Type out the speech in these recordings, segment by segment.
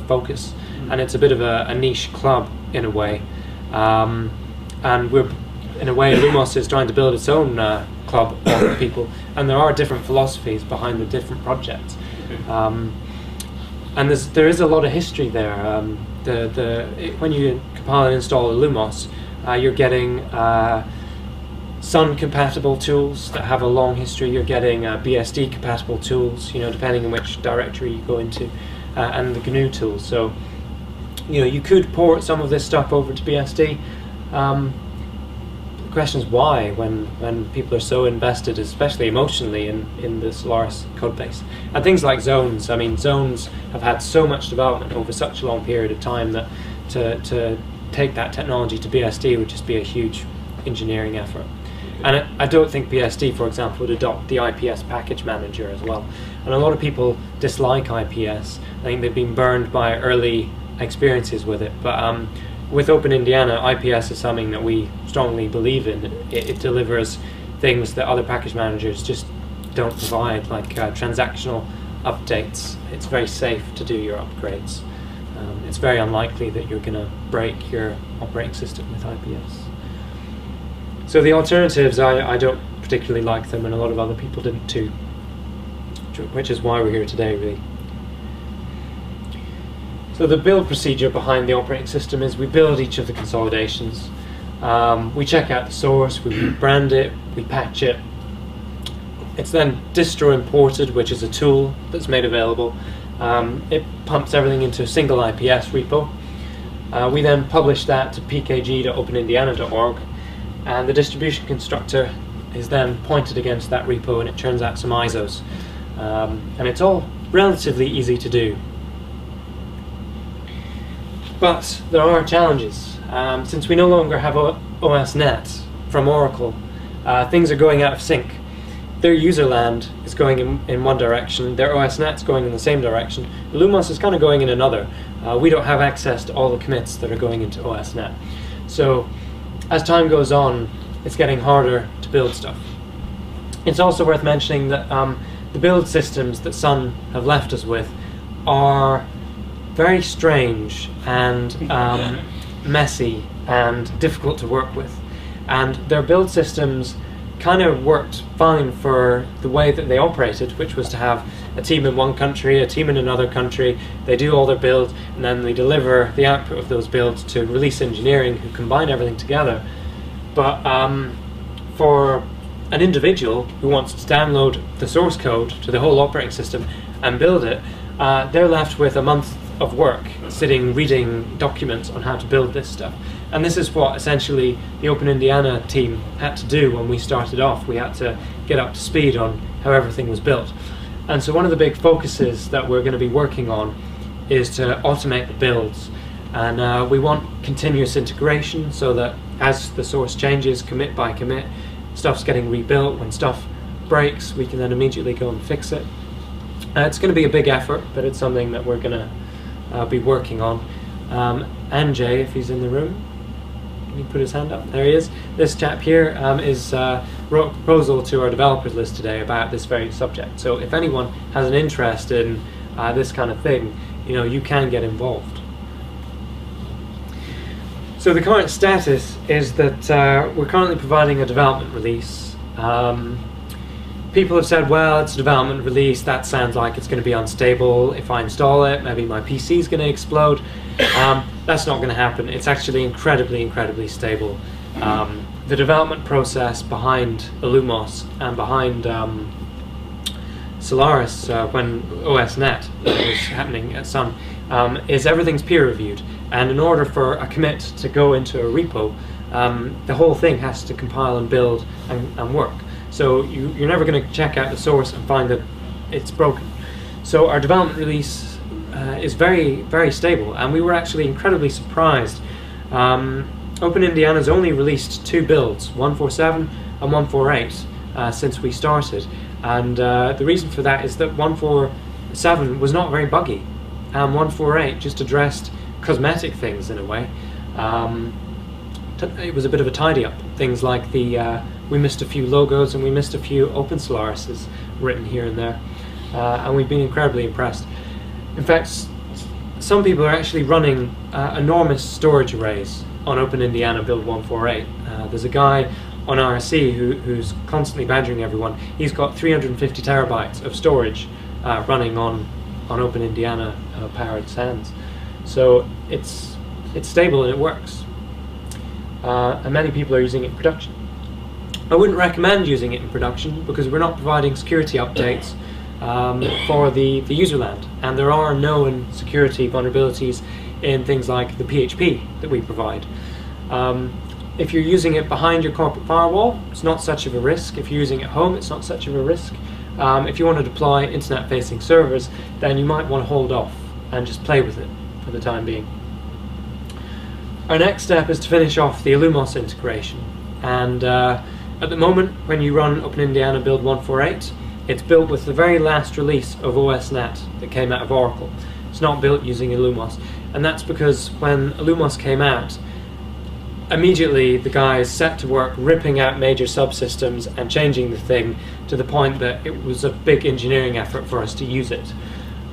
focus, and it's a bit of a niche club in a way, and we're, in a way, Illumos is trying to build its own club of people, and there are different philosophies behind the different projects, and there is a lot of history there. When you compile and install Illumos, you're getting Sun compatible tools that have a long history. You're getting BSD compatible tools, depending on which directory you go into, and the GNU tools. So, you could port some of this stuff over to BSD. The question is why, when people are so invested, especially emotionally, in the Solaris codebase. And things like zones. I mean, zones have had so much development over such a long period of time that to take that technology to BSD would just be a huge engineering effort. And I don't think BSD, for example, would adopt the IPS package manager as well. And a lot of people dislike IPS. I think they've been burned by early experiences with it. But with OpenIndiana, IPS is something that we strongly believe in. It delivers things that other package managers just don't provide, like transactional updates. It's very safe to do your upgrades. It's very unlikely that you're going to break your operating system with IPS. So the alternatives, I don't particularly like them, and a lot of other people didn't too, which is why we're here today, really. So the build procedure behind the operating system is we build each of the consolidations, we check out the source, we brand it, we patch it. It's then distro imported, which is a tool that's made available. It pumps everything into a single IPS repo. We then publish that to pkg.openindiana.org. And the distribution constructor is then pointed against that repo, and it turns out some ISOs. And it's all relatively easy to do. But there are challenges. Since we no longer have OSNet from Oracle, things are going out of sync. Their user land is going in one direction, their OSNet's going in the same direction. Illumos is kind of going in another. We don't have access to all the commits that are going into OSNet. So, as time goes on, it's getting harder to build stuff. It's also worth mentioning that the build systems that Sun have left us with are very strange and messy and difficult to work with. And their build systems kind of worked fine for the way that they operated, which was to have a team in one country, a team in another country. They do all their build, and then they deliver the output of those builds to release engineering, who combine everything together. But for an individual who wants to download the source code to the whole operating system and build it, they're left with a month of work sitting reading documents on how to build this stuff. And this is what essentially the OpenIndiana team had to do when we started off. We had to get up to speed on how everything was built. And so one of the big focuses that we're going to be working on is to automate the builds. And we want continuous integration, so that as the source changes, commit by commit, stuff's getting rebuilt. When stuff breaks, we can then immediately go and fix it. It's going to be a big effort, but it's something that we're going to be working on. Anjay, if he's in the room, can you put his hand up? There he is. This chap here wrote a proposal to our developers list today about this very subject. So if anyone has an interest in this kind of thing, you can get involved. So the current status is that we're currently providing a development release. People have said, well, it's a development release, that sounds like it's going to be unstable. If I install it, maybe my PC is going to explode. That's not going to happen. It's actually incredibly, incredibly stable. The development process behind Illumos and behind Solaris, when OSNet was happening at Sun, is everything's peer-reviewed. And in order for a commit to go into a repo, the whole thing has to compile and build and work. So you're never going to check out the source and find that it's broken. So our development release is very, very stable, and we were actually incredibly surprised. OpenIndiana's only released 2 builds, 147 and 148, since we started. And the reason for that is that 147 was not very buggy, and 148 just addressed cosmetic things in a way. It was a bit of a tidy up. Things like we missed a few logos, and we missed a few OpenSolarises written here and there, and we've been incredibly impressed. In fact, some people are actually running enormous storage arrays on OpenIndiana build 148. There's a guy on RSC who's constantly badgering everyone. He's got 350 terabytes of storage running on OpenIndiana powered SANs. So it's stable and it works. And many people are using it in production. I wouldn't recommend using it in production because we're not providing security updates for the userland, and there are known security vulnerabilities in things like the PHP that we provide. If you're using it behind your corporate firewall, it's not such of a risk. If you're using it at home, it's not such of a risk. If you want to deploy internet-facing servers, then you might want to hold off and just play with it for the time being. Our next step is to finish off the Illumos integration, and at the moment when you run OpenIndiana build 148, it's built with the very last release of OSNet that came out of Oracle. It's not built using Illumos, and that's because when Illumos came out, immediately the guys set to work ripping out major subsystems and changing the thing to the point that it was a big engineering effort for us to use it.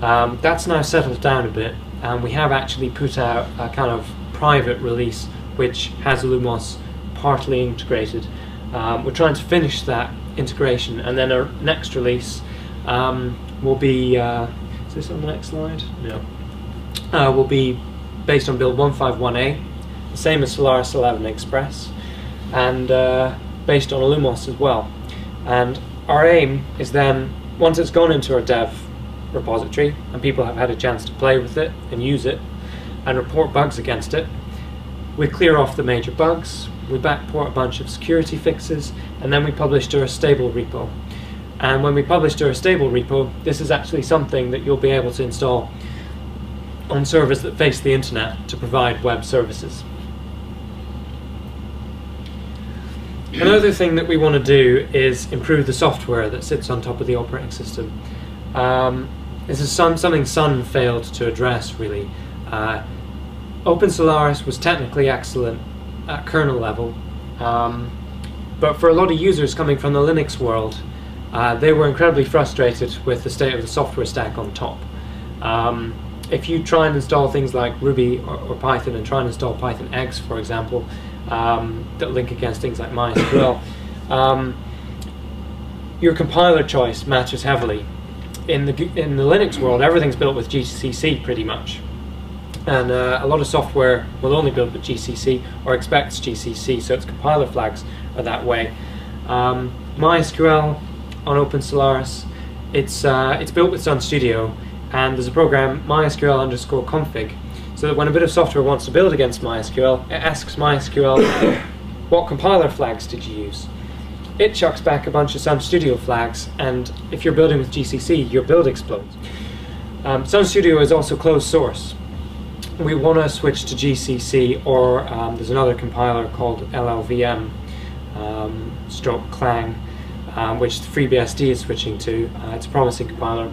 That's now settled down a bit, and we have actually put out a kind of private release which has Illumos partly integrated. We're trying to finish that integration, and then our next release will be, is this on the next slide? No. Will be based on build 151A, the same as Solaris 11 Express, and based on Illumos as well. And our aim is then, once it's gone into our dev repository and people have had a chance to play with it and use it and report bugs against it, we clear off the major bugs, we backport a bunch of security fixes, and then we publish to our stable repo. And when we publish to our stable repo, this is actually something that you'll be able to install on servers that face the internet to provide web services. Another thing that we want to do is improve the software that sits on top of the operating system. This is something Sun failed to address, really. OpenSolaris was technically excellent at kernel level, but for a lot of users coming from the Linux world, they were incredibly frustrated with the state of the software stack on top. If you try and install things like Ruby or Python and try and install Python eggs, for example, that link against things like MySQL, your compiler choice matters heavily. In the Linux world, everything's built with GCC pretty much. And a lot of software will only build with GCC or expects GCC, so its compiler flags are that way. MySQL on OpenSolaris, it's built with Sun Studio, and there's a program mysql_config, so that when a bit of software wants to build against MySQL, it asks MySQL, what compiler flags did you use? It chucks back a bunch of Sun Studio flags, and if you're building with GCC, your build explodes. Sun Studio is also closed source. We want to switch to GCC, or there's another compiler called LLVM stroke Clang, which FreeBSD is switching to. It's a promising compiler.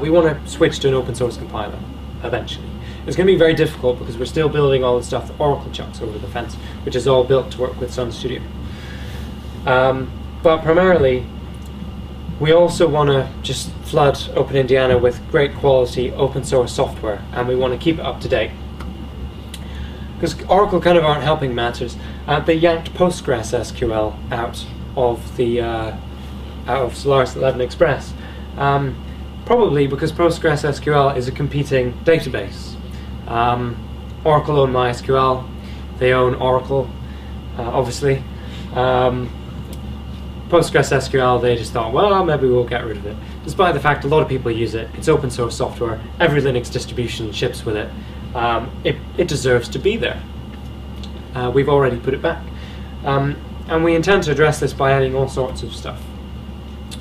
We want to switch to an open source compiler eventually. It's going to be very difficult because we're still building all the stuff that Oracle chucks over the fence, which is all built to work with Sun Studio. But primarily, we also want to just flood OpenIndiana with great quality open source software, and we want to keep it up to date. Because Oracle kind of aren't helping matters. They yanked PostgreSQL out of Solaris 11 Express, probably because PostgreSQL is a competing database. Oracle own MySQL, they own Oracle, obviously. PostgreSQL, they just thought, well, maybe we'll get rid of it. Despite the fact a lot of people use it, it's open source software, every Linux distribution ships with it. It deserves to be there. We've already put it back. And we intend to address this by adding all sorts of stuff.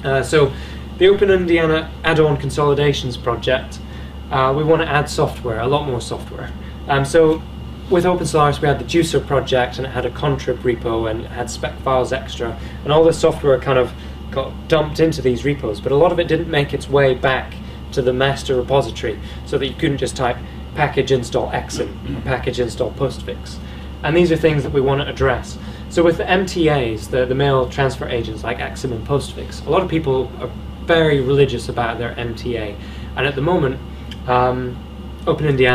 So the OpenIndiana add-on consolidations project, we want to add software, a lot more software. So with OpenSolaris we had the Juicer project, and it had a contrib repo and it had spec files extra, and all this software kind of got dumped into these repos, but a lot of it didn't make its way back to the master repository, so that you couldn't just type package install exim or package install postfix. And these are things that we want to address. So with the MTAs, the mail transfer agents like exim and postfix, a lot of people are very religious about their MTA, and at the moment OpenIndiana.